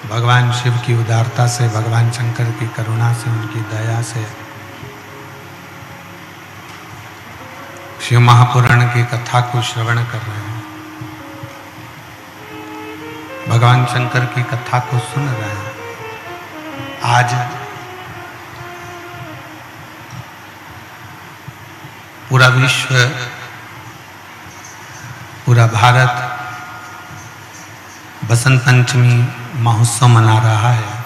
भगवान शिव की उदारता से, भगवान शंकर की करुणा से, उनकी दया से शिव महापुराण की कथा को श्रवण कर रहे हैं, भगवान शंकर की कथा को सुन रहे हैं। आज पूरा विश्व, पूरा भारत बसंत पंचमी महोत्सव मना रहा है।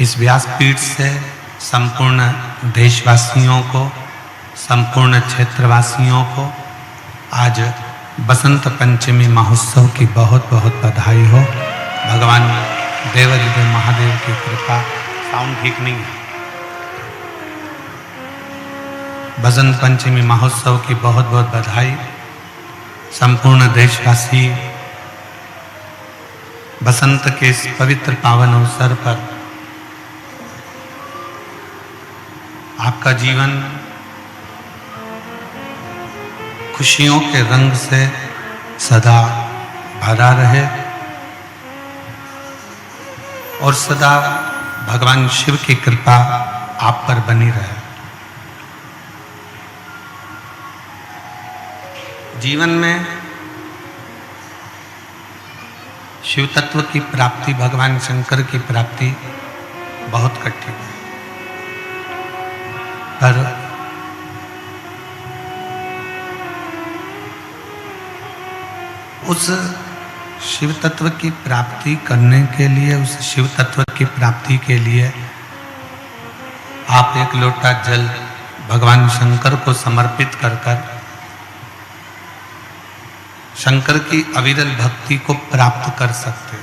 इस व्यासपीठ से संपूर्ण देशवासियों को, संपूर्ण क्षेत्रवासियों को आज बसंत पंचमी महोत्सव की बहुत बहुत बधाई हो। भगवान देवाधिदेव महादेव की कृपा। साउंड ठीक नहीं है। बसंत पंचमी महोत्सव की बहुत बहुत बधाई। संपूर्ण देशवासी बसंत के इस पवित्र पावन अवसर पर आपका जीवन खुशियों के रंग से सदा भरा रहे और सदा भगवान शिव की कृपा आप पर बनी रहे। जीवन में शिव तत्व की प्राप्ति, भगवान शंकर की प्राप्ति बहुत कठिन है, पर उस शिव तत्व की प्राप्ति करने के लिए, उस शिव तत्व की प्राप्ति के लिए आप एक लोटा जल भगवान शंकर को समर्पित कर कर शंकर की अविरल भक्ति को प्राप्त कर सकते हो।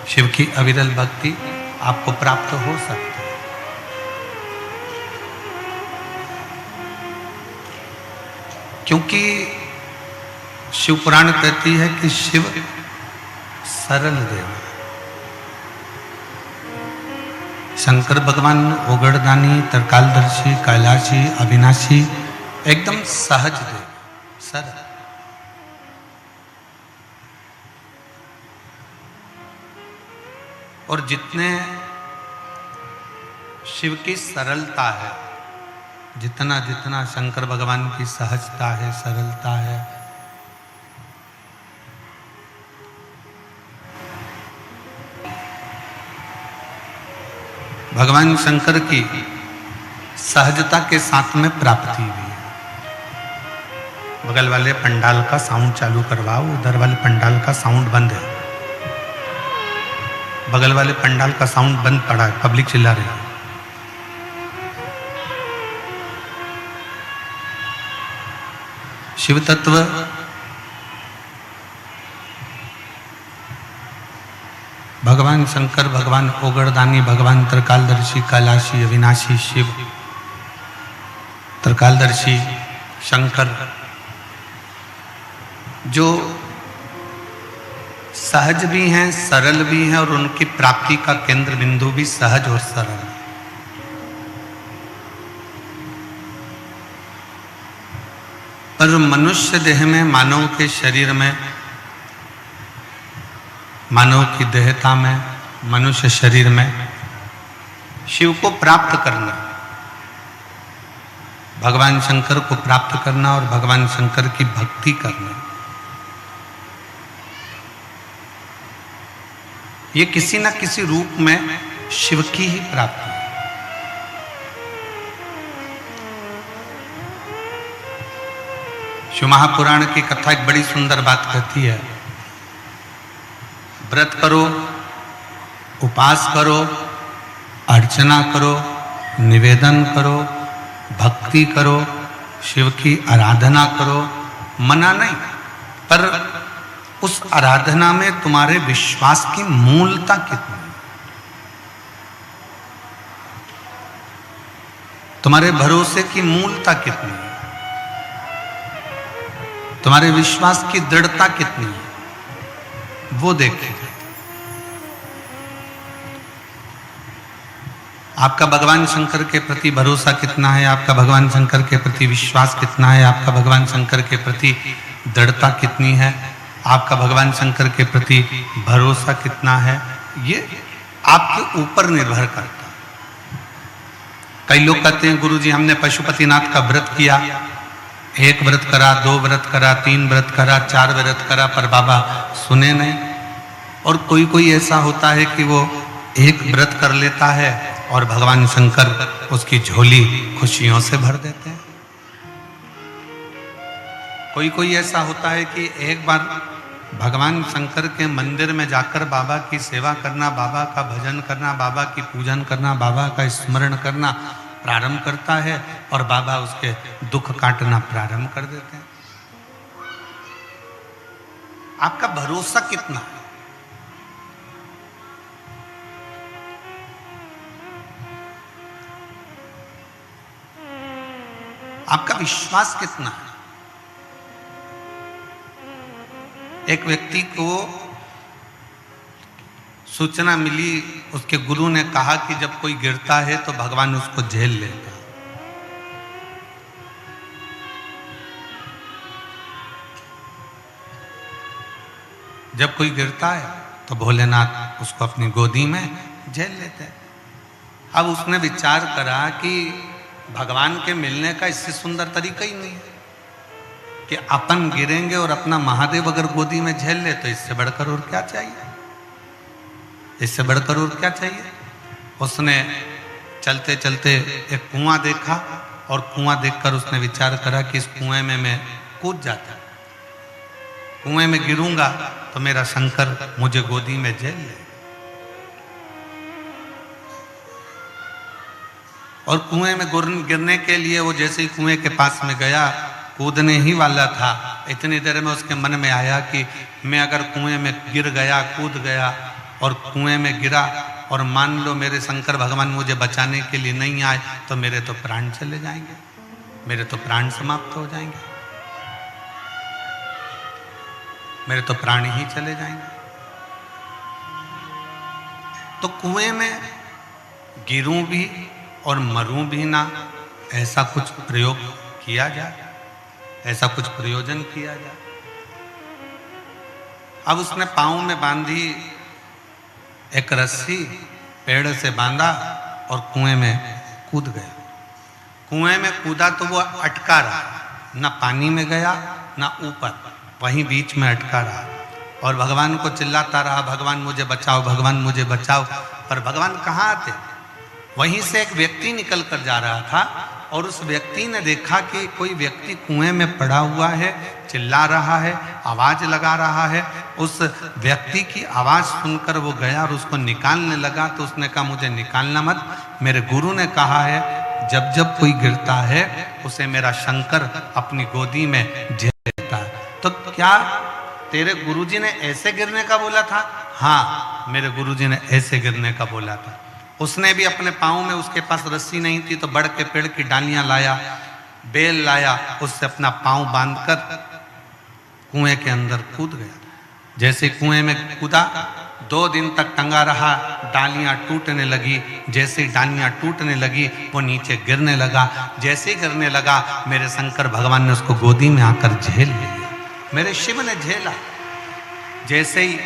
शिव की अविरल भक्ति आपको प्राप्त हो सकती है। क्योंकि शिव पुराण कहती है कि शिव सरल देव है। शंकर भगवान ओगड़दानी, त्रिकालदर्शी, कैलाशी, अविनाशी, एकदम सहज देव, सरल। और जितने शिव की सरलता है, जितना जितना शंकर भगवान की सहजता है, सरलता है, भगवान शंकर की सहजता के साथ में प्राप्ति भी है। बगल वाले पंडाल का साउंड चालू करवाओ, उधर वाले पंडाल का साउंड बंद है। बगल वाले पंडाल का साउंड बंद पड़ा है, पब्लिक चिल्ला रही है। शिव तत्व भगवान शंकर, भगवान ओगड़दानी, भगवान त्रिकालदर्शी, कैलाशी, अविनाशी शिव, त्रिकालदर्शी शंकर जो सहज भी हैं, सरल भी हैं, और उनकी प्राप्ति का केंद्र बिंदु भी सहज और सरल है। पर मनुष्य देह में, मानव के शरीर में, मानव की देहता में, मनुष्य शरीर में शिव को प्राप्त करना, भगवान शंकर को प्राप्त करना और भगवान शंकर की भक्ति करना, ये किसी न किसी रूप में शिव की ही प्राप्ति है। शिव महापुराण की कथा एक बड़ी सुंदर बात कहती है। व्रत करो, उपास करो, अर्चना करो, निवेदन करो, भक्ति करो, शिव की आराधना करो, मना नहीं, पर उस आराधना में तुम्हारे विश्वास की मूलता कितनी है, तुम्हारे भरोसे की मूलता कितनी है, तुम्हारे विश्वास की दृढ़ता कितनी है, वो देखिए। आपका भगवान शंकर के प्रति भरोसा कितना है, आपका भगवान शंकर के प्रति विश्वास कितना है, आपका भगवान शंकर के प्रति दृढ़ता कितनी है, आपका भगवान शंकर के प्रति भरोसा कितना है, ये आपके ऊपर निर्भर करता है। कई लोग कहते हैं गुरुजी हमने पशुपतिनाथ का व्रत किया, 1 व्रत करा, 2 व्रत करा, 3 व्रत करा, 4 व्रत करा, पर बाबा सुने नहीं। और कोई कोई ऐसा होता है कि वो 1 व्रत कर लेता है और भगवान शंकर उसकी झोली खुशियों से भर देते हैं। कोई कोई ऐसा होता है कि एक बार भगवान शंकर के मंदिर में जाकर बाबा की सेवा करना, बाबा का भजन करना, बाबा की पूजन करना, बाबा का स्मरण करना प्रारंभ करता है और बाबा उसके दुख काटना प्रारंभ कर देते हैं। आपका भरोसा कितना है? आपका विश्वास कितना है? एक व्यक्ति को सूचना मिली, उसके गुरु ने कहा कि जब कोई गिरता है तो भगवान उसको झेल लेता है। जब कोई गिरता है तो भोलेनाथ उसको अपनी गोदी में झेल लेते हैं। अब उसने विचार करा कि भगवान के मिलने का इससे सुंदर तरीका ही नहीं है कि अपन गिरेंगे और अपना महादेव अगर गोदी में झेल ले तो इससे बढ़कर और क्या चाहिए, इससे बढ़कर और क्या चाहिए। उसने चलते चलते एक कुआं देखा और कुआं देखकर उसने विचार करा कि इस कुएं में मैं कूद जाता, कुएं में गिरूंगा तो मेरा शंकर मुझे गोदी में झेल ले। और कुएं में गिरने के लिए वो जैसे ही कुएं के पास में गया, कूदने ही वाला था, इतनी देर में उसके मन में आया कि मैं अगर कुएं में गिर गया, कूद गया और कुएं में गिरा और मान लो मेरे शंकर भगवान मुझे बचाने के लिए नहीं आए तो मेरे तो प्राण चले जाएंगे, मेरे तो प्राण समाप्त हो जाएंगे, मेरे तो प्राण ही चले जाएंगे। तो कुएं में गिरूं भी और मरूं भी ना, ऐसा कुछ प्रयोग किया जाए, ऐसा कुछ प्रयोजन किया जाए। अब उसने पांव में बांधी एक रस्सी, पेड़ से बांधा और कुएं में कूद गया। कुएं में कूदा तो वो अटका रहा, ना पानी में गया ना ऊपर, वहीं बीच में अटका रहा और भगवान को चिल्लाता रहा, भगवान मुझे बचाओ, भगवान मुझे बचाओ। पर भगवान कहाँ आते? वहीं से एक व्यक्ति निकल कर जा रहा था और उस व्यक्ति ने देखा कि कोई व्यक्ति कुएं में पड़ा हुआ है, चिल्ला रहा है, आवाज लगा रहा है। उस व्यक्ति की आवाज सुनकर वो गया और उसको निकालने लगा। तो उसने कहा मुझे निकालना मत, मेरे गुरु ने कहा है जब जब कोई गिरता है उसे मेरा शंकर अपनी गोदी में झेल लेता है। तो क्या तेरे गुरुजी ने ऐसे गिरने का बोला था? हाँ, मेरे गुरुजी ने ऐसे गिरने का बोला था। उसने भी अपने पाँव में, उसके पास रस्सी नहीं थी तो बड़ के पेड़ की डालियां लाया, बेल लाया, उससे अपना पाँव बांधकर कुएं के अंदर कूद गया। जैसे कुएं में कूदा, 2 दिन तक टंगा रहा, डालियां टूटने लगी। जैसे डालियां टूटने लगी वो नीचे गिरने लगा। जैसे ही गिरने लगा मेरे शंकर भगवान ने उसको गोदी में आकर झेल लिया, मेरे शिव ने झेला। जैसे ही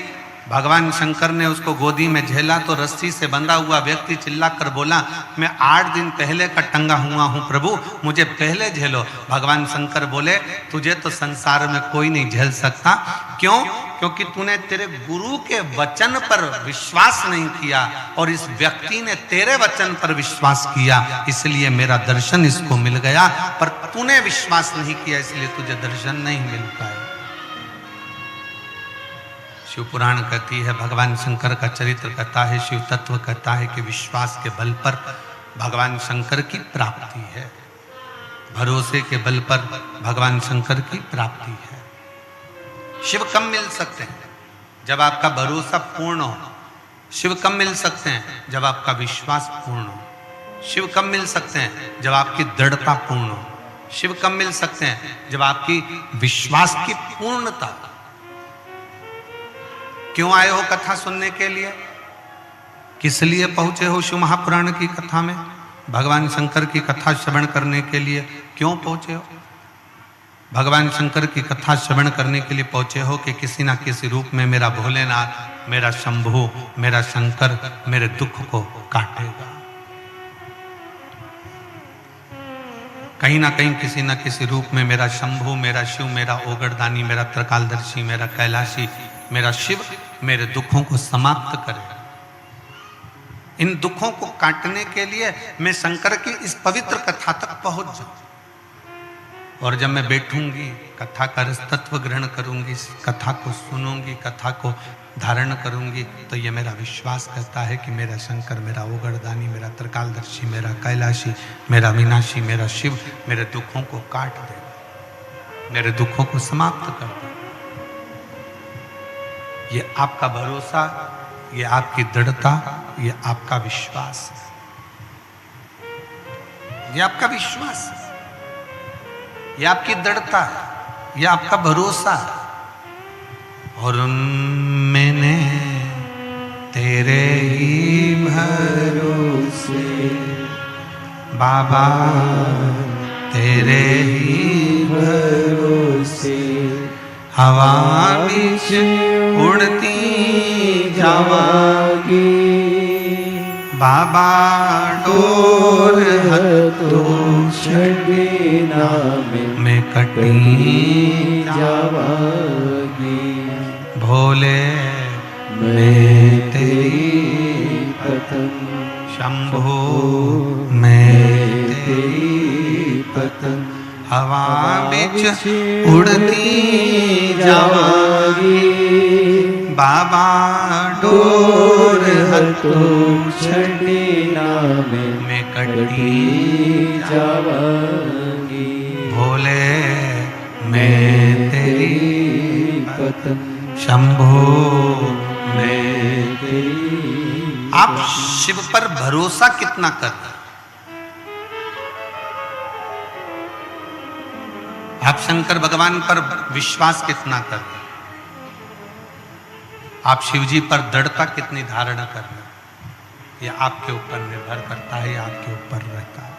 भगवान शंकर ने उसको गोदी में झेला तो रस्सी से बंधा हुआ व्यक्ति चिल्लाकर बोला, मैं 8 दिन पहले का टंगा हुआ हूं प्रभु, मुझे पहले झेलो। भगवान शंकर बोले, तुझे तो संसार में कोई नहीं झेल सकता। क्यों? क्योंकि तूने तेरे गुरु के वचन पर विश्वास नहीं किया और इस व्यक्ति ने तेरे वचन पर विश्वास किया, इसलिए मेरा दर्शन इसको मिल गया। पर तूने विश्वास नहीं किया इसलिए तुझे दर्शन नहीं मिल पाया। शिव पुराण कहती है, भगवान शंकर का चरित्र कहता है, शिव तत्व कहता है कि विश्वास के बल पर भगवान शंकर की प्राप्ति है, भरोसे के बल पर भगवान शंकर की प्राप्ति है। शिव कब मिल सकते हैं? जब आपका भरोसा पूर्ण हो। शिव कब मिल सकते हैं? जब आपका विश्वास पूर्ण हो। शिव कब मिल सकते हैं? जब आपकी दृढ़ता पूर्ण हो। शिव कब मिल सकते हैं? जब आपकी विश्वास की पूर्णता। क्यों आए हो कथा सुनने के लिए? किस लिए पहुंचे हो शिव महापुराण की कथा में? भगवान शंकर की कथा श्रवण करने के लिए क्यों पहुंचे हो? भगवान शंकर की कथा श्रवण करने के लिए पहुंचे हो कि किसी ना किसी रूप में मेरा भोलेनाथ, मेरा शंभु, मेरा शंकर मेरे दुख को काटेगा। कहीं ना कहीं किसी ना किसी रूप में मेरा शंभु, मेरा शिव, मेरा ओगरदानी, मेरा त्रिकालदर्शी, मेरा कैलाशी, मेरा शिव मेरे दुखों को समाप्त करे। इन दुखों को काटने के लिए मैं शंकर की इस पवित्र कथा तक पहुंच जाऊं। और जब मैं बैठूंगी, कथा का रस तत्व ग्रहण करूंगी, कथा को सुनूंगी, कथा को धारण करूंगी, तो ये मेरा विश्वास करता है कि मेरा शंकर, मेरा ओगरदानी, मेरा त्रिकालदर्शी, मेरा कैलाशी, मेरा विनाशी, मेरा शिव मेरे दुखों को काट देगा, मेरे दुखों को समाप्त कर देगा। ये आपका भरोसा, ये आपकी दृढ़ता, ये आपका विश्वास है, ये आपका विश्वास है, ये आपकी दृढ़ता है, ये आपका भरोसा है। और मैंने तेरे ही भरोसे बाबा, तेरे ही भरोसे हवा बीच उड़ती जावागी बाबा, डोर हथों छड़ना में कटी जावागी। भोले मैं तेरी पतंग, शंभो मैं तेरी पतंग, हवा बीच उड़ती जावागी बाबा, डोर हथों छड़ना में कटी जावागी। भोले मैं तेरी पतंग, शंभो मैं तेरी। आप शिव पर भरोसा कितना करते, आप शंकर भगवान पर विश्वास कितना करते, आप शिवजी पर दृढ़ता कितनी धारण कर रहे हैं, यह आपके ऊपर निर्भर करता है, आपके ऊपर रहता है।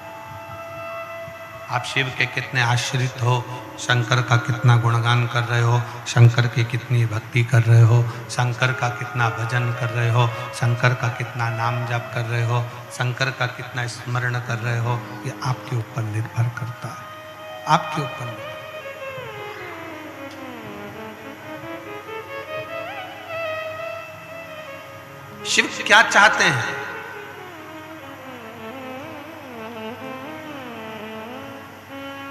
आप शिव के कितने आश्रित हो, शंकर का कितना गुणगान कर रहे हो, शंकर की कितनी भक्ति कर रहे हो, शंकर का कितना भजन कर रहे हो, शंकर का कितना नाम जाप कर रहे हो, शंकर का कितना स्मरण कर रहे हो, ये आपके ऊपर निर्भर करता है, आपके ऊपर निर्भर। शिव क्या चाहते हैं?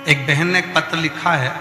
एक बहन ने एक पत्र लिखा है,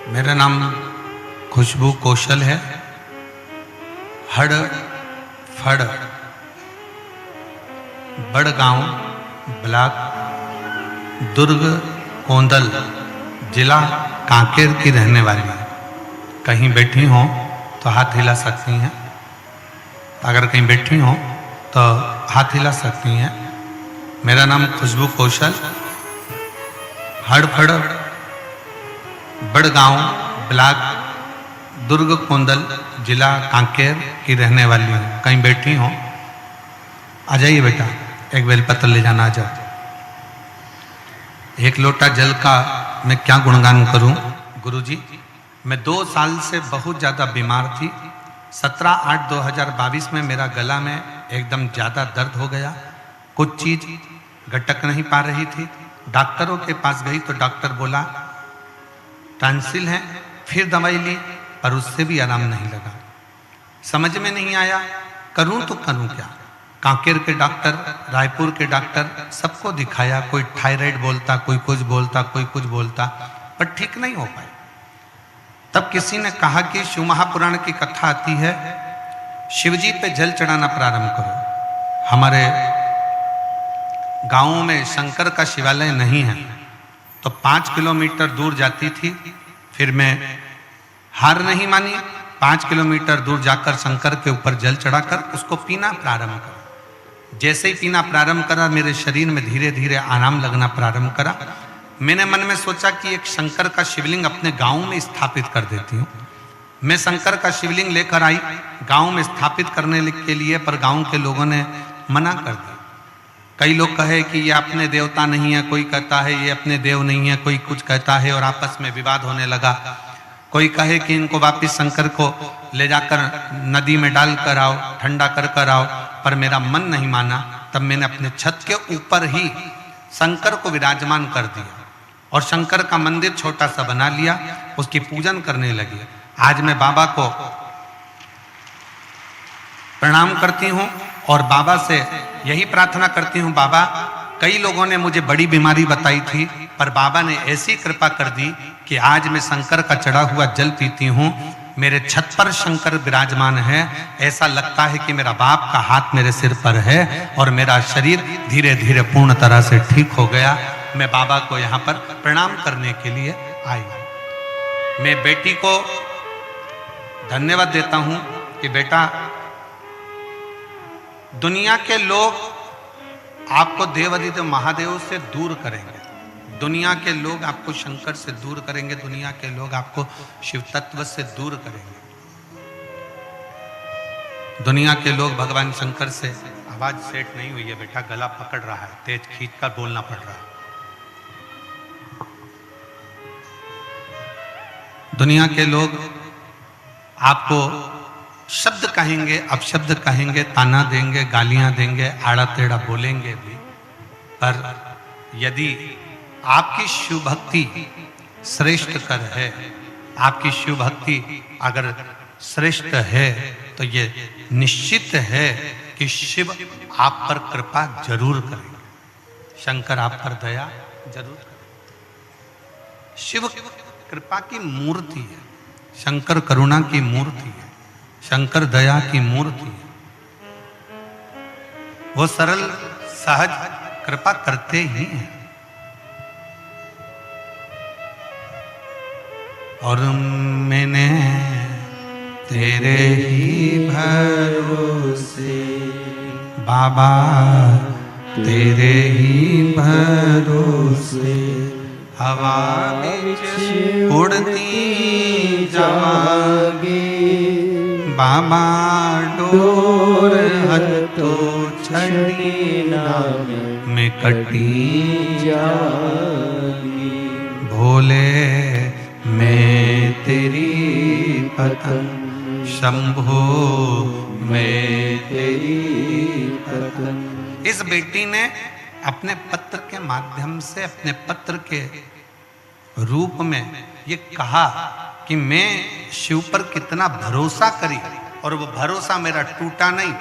मेरा नाम खुशबू कौशल है। हड़ फड़ बड़गांव ब्लॉक दुर्ग कोंदल जिला कांकेर की रहने वाली है। कहीं बैठी हो तो हाथ हिला सकती हैं, अगर कहीं बैठी हो तो हाथ हिला सकती हैं। मेरा नाम खुशबू कौशल, हड़फड़ बड़गांव ब्लॉक दुर्ग कोंदल जिला कांकेर की रहने वाली हूँ। कहीं बैठी हो आ जाइए बेटा, एक बेलपत्र ले जाना, आ जाओ। एक लोटा जल का मैं क्या गुणगान करूं गुरुजी। मैं 2 साल से बहुत ज़्यादा बीमार थी। 17/8/2022 में मेरा गला में एकदम ज़्यादा दर्द हो गया। कुछ चीज गटक नहीं पा रही थी। डॉक्टरों के पास गई तो डॉक्टर बोला टॉन्सिल है। फिर दवाई ली पर उससे भी आराम नहीं लगा। समझ में नहीं आया करूं तो करूं क्या। कांकेर के डॉक्टर, रायपुर के डॉक्टर, सबको दिखाया। कोई थायराइड बोलता, कोई कुछ बोलता, कोई कुछ बोलता, पर ठीक नहीं हो पाए। तब किसी ने कहा कि शिव महापुराण की कथा आती है, शिवजी पे जल चढ़ाना प्रारंभ करो। हमारे गांवों में शंकर का शिवालय नहीं है, तो 5 किलोमीटर दूर जाती थी। फिर मैं हार नहीं मानी, 5 किलोमीटर दूर जाकर शंकर के ऊपर जल चढ़ाकर उसको पीना प्रारंभ करा। जैसे ही पीना प्रारंभ करा मेरे शरीर में धीरे धीरे आराम लगना प्रारंभ करा। मैंने मन में सोचा कि एक शंकर का शिवलिंग अपने गांव में स्थापित कर देती हूँ। मैं शंकर का शिवलिंग लेकर आई गांव में स्थापित करने के लिए, पर गांव के लोगों ने मना कर दिया। कई लोग कहे कि ये अपने देवता नहीं है, कोई कहता है ये अपने देव नहीं है, कोई कुछ कहता है, और आपस में विवाद होने लगा। कोई कहे कि इनको वापिस शंकर को ले जाकर नदी में डाल कर आओ, ठंडा कर कर आओ, पर मेरा मन नहीं माना। तब मैंने अपने छत के ऊपर ही शंकर को विराजमान कर दिया और शंकर का मंदिर छोटा सा बना लिया, उसकी पूजन करने लगी। आज मैं बाबा को प्रणाम करती हूँ और बाबा से यही प्रार्थना करती हूँ, बाबा कई लोगों ने मुझे बड़ी बीमारी बताई थी, पर बाबा ने ऐसी कृपा कर दी कि आज मैं शंकर का चढ़ा हुआ जल पीती हूँ। मेरे छत पर शंकर विराजमान है, ऐसा लगता है कि मेरा बाप का हाथ मेरे सिर पर है और मेरा शरीर धीरे धीरे पूर्ण तरह से ठीक हो गया। मैं बाबा को यहाँ पर प्रणाम करने के लिए आई। मैं बेटी को धन्यवाद देता हूँ कि बेटा, दुनिया के लोग आपको देवाधिदेव महादेव से दूर करेंगे, दुनिया के लोग आपको शंकर से दूर करेंगे, दुनिया के लोग आपको शिव तत्व से दूर करेंगे। दुनिया के लोग भगवान शंकर से, आवाज सेट नहीं हुई है बेटा, गला पकड़ रहा है, तेज खींचकर बोलना पड़ रहा है। दुनिया के लोग आपको शब्द कहेंगे, अपशब्द कहेंगे, ताना देंगे, गालियां देंगे, आड़ा टेढ़ा बोलेंगे भी, पर यदि आपकी शिव भक्ति श्रेष्ठ कर है, आपकी शिव भक्ति अगर श्रेष्ठ है, तो ये निश्चित है कि शिव आप पर कृपा जरूर करेंगे, शंकर आप पर दया जरूर करेंगे। शिव कृपा की मूर्ति है, शंकर करुणा की मूर्ति है, शंकर दया की मूर्ति है। वो सरल सहज कृपा करते ही हैं। और मैंने तेरे ही भरोसे बाबा, तेरे ही भरोसे हवा में उड़ती जागे, बाबा डोर हतो छड़ी में कटी जागी, भोले मैं तेरी पतंग, शंभो मैं तेरी पतंग। इस बेटी ने अपने पत्र के माध्यम से, अपने पत्र के रूप में ये कहा कि मैं शिव पर कितना भरोसा करी और वो भरोसा मेरा टूटा नहीं।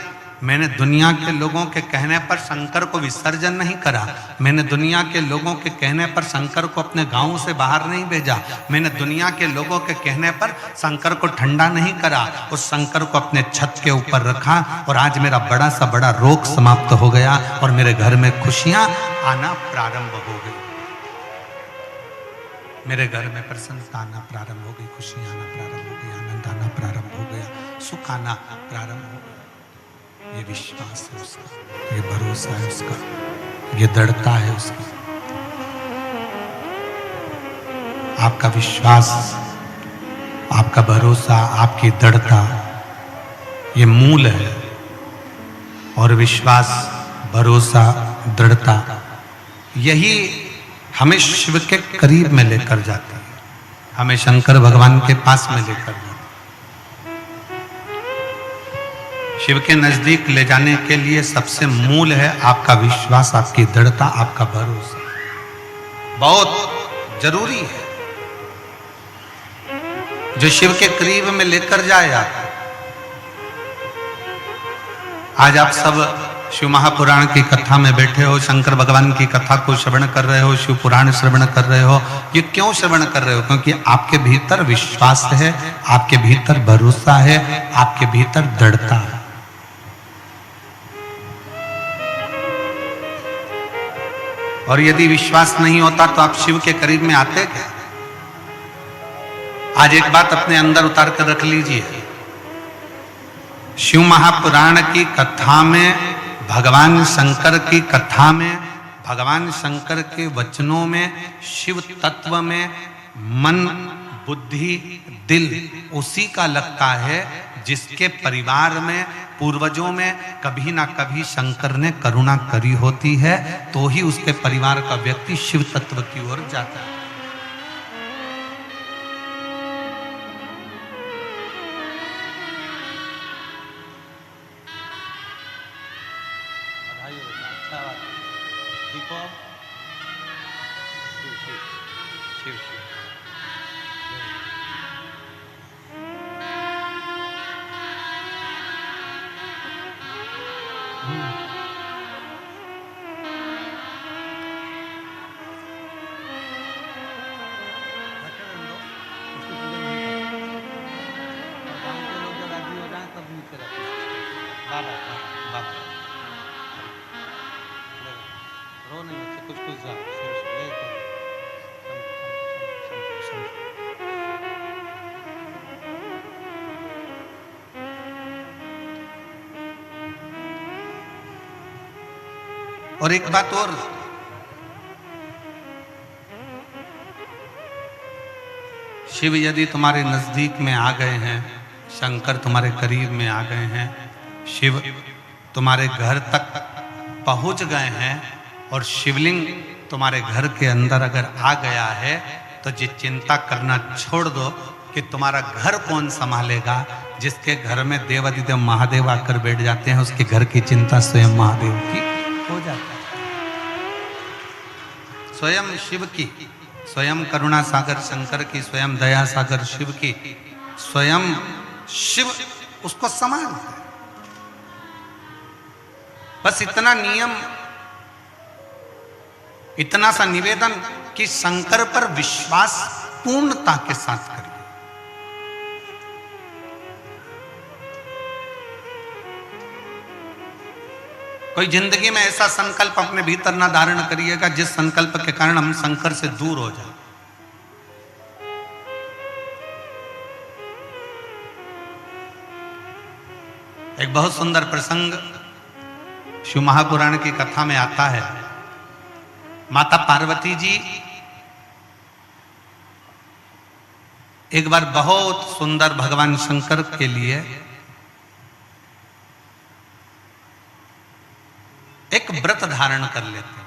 मैंने दुनिया के लोगों के कहने पर शंकर को विसर्जन नहीं करा, मैंने दुनिया के लोगों के कहने पर शंकर को अपने गांव से बाहर नहीं भेजा, मैंने दुनिया के लोगों के कहने पर शंकर को ठंडा नहीं करा, उस शंकर को अपने छत के ऊपर रखा और आज मेरा बड़ा सा बड़ा रोग समाप्त हो गया और मेरे घर में खुशियां आना प्रारंभ हो गई, मेरे घर में प्रसन्नता आना प्रारंभ हो गई, खुशियां आना प्रारंभ हो गई, आनंद आना प्रारंभ हो गया, सुख आना प्रारंभ हो गया। ये विश्वास है उसका, ये भरोसा है उसका, ये दृढ़ता है उसकी। आपका विश्वास, आपका भरोसा, आपकी दृढ़ता ये मूल है। और विश्वास, भरोसा, दृढ़ता यही हमें शिव के करीब में लेकर जाती है, हमें शंकर भगवान के पास में लेकर जाती है। शिव के नजदीक ले जाने के लिए सबसे मूल है आपका विश्वास, आपकी दृढ़ता, आपका भरोसा। बहुत जरूरी है जो शिव के करीब में लेकर जाए आप। आज आप सब शिव महापुराण की कथा में बैठे हो, शंकर भगवान की कथा को श्रवण कर रहे हो, शिव पुराण श्रवण कर रहे हो। ये क्यों श्रवण कर रहे हो? क्योंकि आपके भीतर विश्वास है, आपके भीतर भरोसा है, आपके भीतर दृढ़ता है। और यदि विश्वास नहीं होता तो आप शिव के करीब में आते क्या? आज एक बात अपने अंदर उतार कर रख लीजिए। शिव महापुराण की कथा में, भगवान शंकर की कथा में, भगवान शंकर के वचनों में, शिव तत्व में मन, बुद्धि, दिल उसी का लगता है जिसके परिवार में, पूर्वजों में कभी ना कभी शंकर ने करुणा करी होती है, तो ही उसके परिवार का व्यक्ति शिव तत्व की ओर जाता है। और एक बात और, शिव यदि तुम्हारे नजदीक में आ गए हैं, शंकर तुम्हारे करीब में आ गए हैं, शिव तुम्हारे घर तक पहुंच गए हैं और शिवलिंग तुम्हारे घर के अंदर अगर आ गया है, तो ये चिंता करना छोड़ दो कि तुम्हारा घर कौन संभालेगा। जिसके घर में देवाधिदेव महादेव आकर बैठ जाते हैं, उसके घर की चिंता स्वयं महादेव की हो जाती है, स्वयं शिव की, स्वयं करुणा सागर शंकर की, स्वयं दया सागर शिव की, स्वयं शिव उसको संभालता है। बस इतना नियम, इतना सा निवेदन कि शंकर पर विश्वास पूर्णता के साथ करिए। कोई जिंदगी में ऐसा संकल्प अपने भीतर ना धारण करिएगा जिस संकल्प के कारण हम शंकर से दूर हो जाए। एक बहुत सुंदर प्रसंग शिव महापुराण की कथा में आता है। माता पार्वती जी एक बार बहुत सुंदर भगवान शंकर के लिए एक व्रत धारण कर लेते हैं,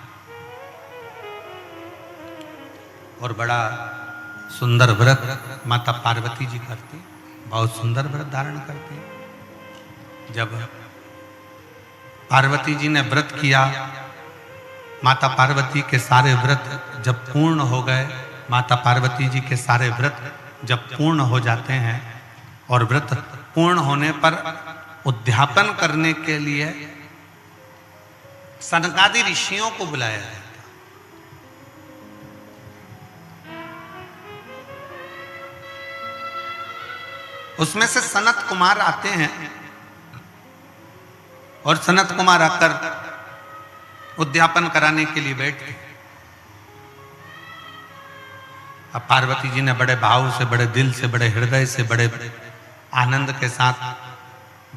और बड़ा सुंदर व्रत माता पार्वती जी करती, बहुत सुंदर व्रत धारण करती हैं। जब पार्वती जी ने व्रत किया, माता पार्वती के सारे व्रत जब पूर्ण हो गए, माता पार्वती जी के सारे व्रत जब पूर्ण हो जाते हैं और व्रत पूर्ण होने पर उद्यापन करने के लिए सनकादि ऋषियों को बुलाया जाता। उसमें से सनत कुमार आते हैं और सनत कुमार आकर उद्यापन कराने के लिए बैठे। अब पार्वती जी ने बड़े भाव से, बड़े दिल से, बड़े हृदय से, बड़े आनंद के साथ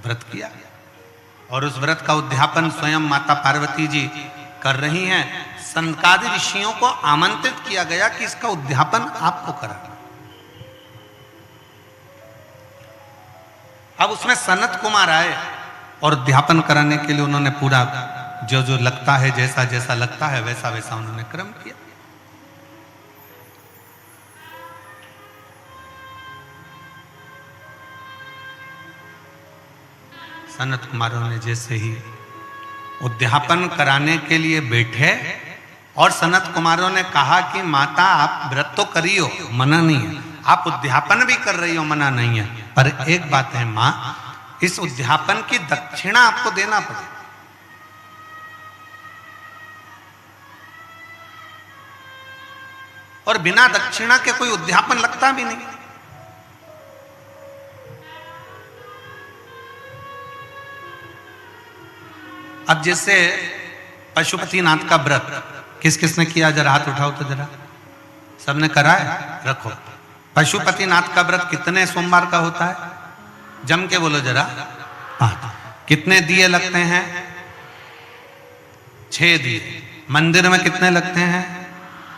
व्रत किया, और उस व्रत का उद्यापन स्वयं माता पार्वती जी कर रही हैं। सनकादि ऋषियों को आमंत्रित किया गया कि इसका उद्यापन आपको करना। अब उसमें सनत कुमार आए और उद्यापन कराने के लिए उन्होंने पूरा जो जो लगता है, जैसा जैसा लगता है वैसा वैसा उन्होंने क्रम किया। सनत कुमारों ने जैसे ही उद्यापन कराने के लिए बैठे और सनत कुमारों ने कहा कि माता आप व्रत तो करियो, मना नहीं है, आप उद्यापन भी कर रही हो, मना नहीं है, पर एक बात है मां, इस उद्यापन की दक्षिणा आपको देना पड़ेगा। और बिना दक्षिणा के कोई उद्यापन लगता भी नहीं। अब जैसे पशुपतिनाथ का व्रत किस किसने किया, जरा हाथ उठाओ तो जरा। सबने करा है? रखो। पशुपतिनाथ का व्रत कितने सोमवार का होता है? जम के बोलो जरा। 5। कितने दिए लगते हैं? 6 दिए। मंदिर में कितने लगते हैं?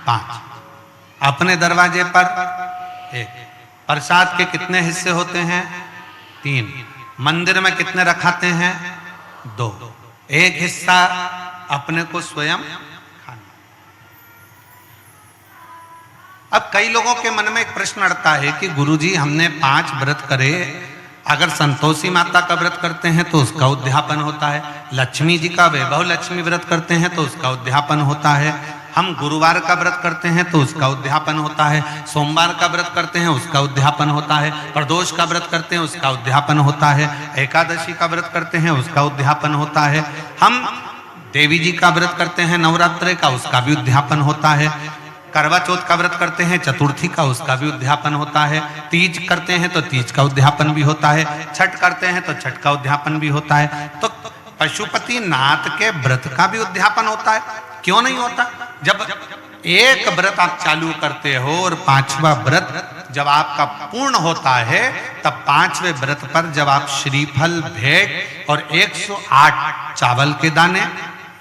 5। अपने दरवाजे पर 1। प्रसाद के कितने हिस्से होते हैं? 3। मंदिर में कितने रखाते हैं? 2। एक हिस्सा अपने को स्वयं खाना। अब कई लोगों के मन में एक प्रश्न अड़ता है कि गुरुजी हमने 5 व्रत करे, अगर संतोषी माता का व्रत करते हैं तो उसका उद्यापन होता है, लक्ष्मी जी का वैभव लक्ष्मी व्रत करते हैं तो उसका उद्यापन होता है, हम गुरुवार का व्रत करते हैं तो उसका उद्यापन होता है, सोमवार का व्रत करते हैं उसका उद्यापन होता है, प्रदोष का व्रत करते हैं उसका उद्यापन होता है, एकादशी का व्रत करते हैं उसका उद्यापन होता है, हम देवी जी का व्रत करते हैं नवरात्रि का, उसका भी उद्यापन होता है, करवा चौथ का व्रत करते हैं चतुर्थी का, उसका भी उद्यापन होता है, तीज करते हैं तो तीज का उद्यापन भी होता है, छठ करते हैं तो छठ का उद्यापन भी होता है। तो पशुपतिनाथ के व्रत का भी उद्यापन होता है, क्यों नहीं होता? जब एक व्रत आप चालू करते हो और 5वां व्रत जब आपका पूर्ण होता है, तब 5वें व्रत पर जब आप श्रीफल, भेंट और 108 चावल के दाने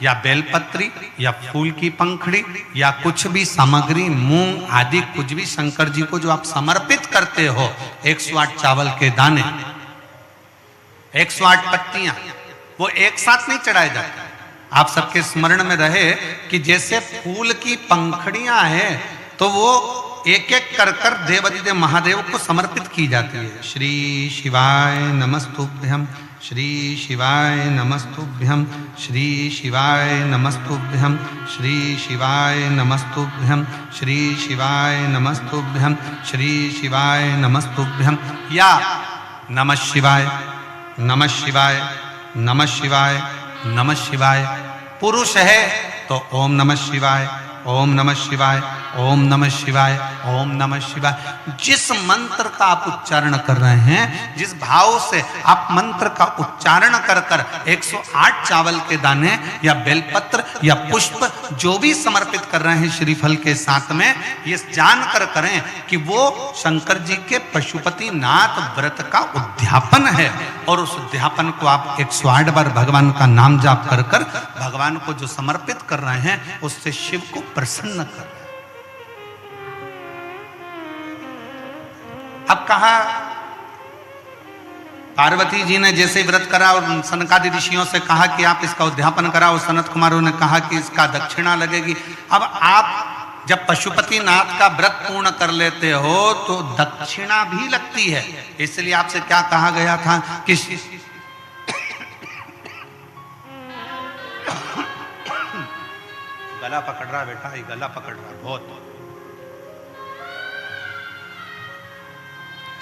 या बेलपत्री या फूल की पंखड़ी या कुछ भी सामग्री, मूंग आदि कुछ भी शंकर जी को जो आप समर्पित करते हो, 108 चावल के दाने, 108 पत्तियां, वो एक साथ नहीं चढ़ाए जाते। आप सबके स्मरण में रहे कि जैसे फूल की पंखड़ियां हैं तो वो एक एक कर कर देवाधिदेव महादेव को समर्पित की जाती है। श्री शिवाय नमस्तुभ्यम, श्री शिवाय नमस्तुभ्यम, श्री शिवाय नमस्तुभ्यम, श्री शिवाय नमस्तुभ्यम, श्री शिवाय नमस्तुभ्यम, श्री शिवाय नमस्तुभ्यम, या नमः शिवाय, नमः शिवाय, नमः शिवाय, नमः शिवाय। पुरुष है तो ओम नमः शिवाय, ओम नमः शिवाय, ओम नमः शिवाय, ओम नमः शिवाय। जिस मंत्र का आप उच्चारण कर रहे हैं, जिस भाव से आप मंत्र का उच्चारण कर कर 108 चावल के दाने या बेलपत्र या पुष्प जो भी समर्पित कर रहे हैं श्रीफल के साथ में, ये जानकर करें कि वो शंकर जी के पशुपतिनाथ व्रत का उद्यापन है। और उस उद्यापन को आप 108 बार भगवान का नाम जाप कर कर भगवान को जो समर्पित कर रहे हैं, उससे शिव को प्रसन्न कर रहे हैं। अब कहा पार्वती जी ने जैसे व्रत करा और सनकादि ऋषियों से कहा कि आप इसका उद्यापन कराओ, सनत कुमारों ने कहा कि इसका दक्षिणा लगेगी। अब आप जब पशुपतिनाथ का व्रत पूर्ण कर लेते हो तो दक्षिणा भी लगती है। इसलिए आपसे क्या कहा गया था कि गला पकड़ रहा बेटा, ये गला पकड़ रहा बहुत।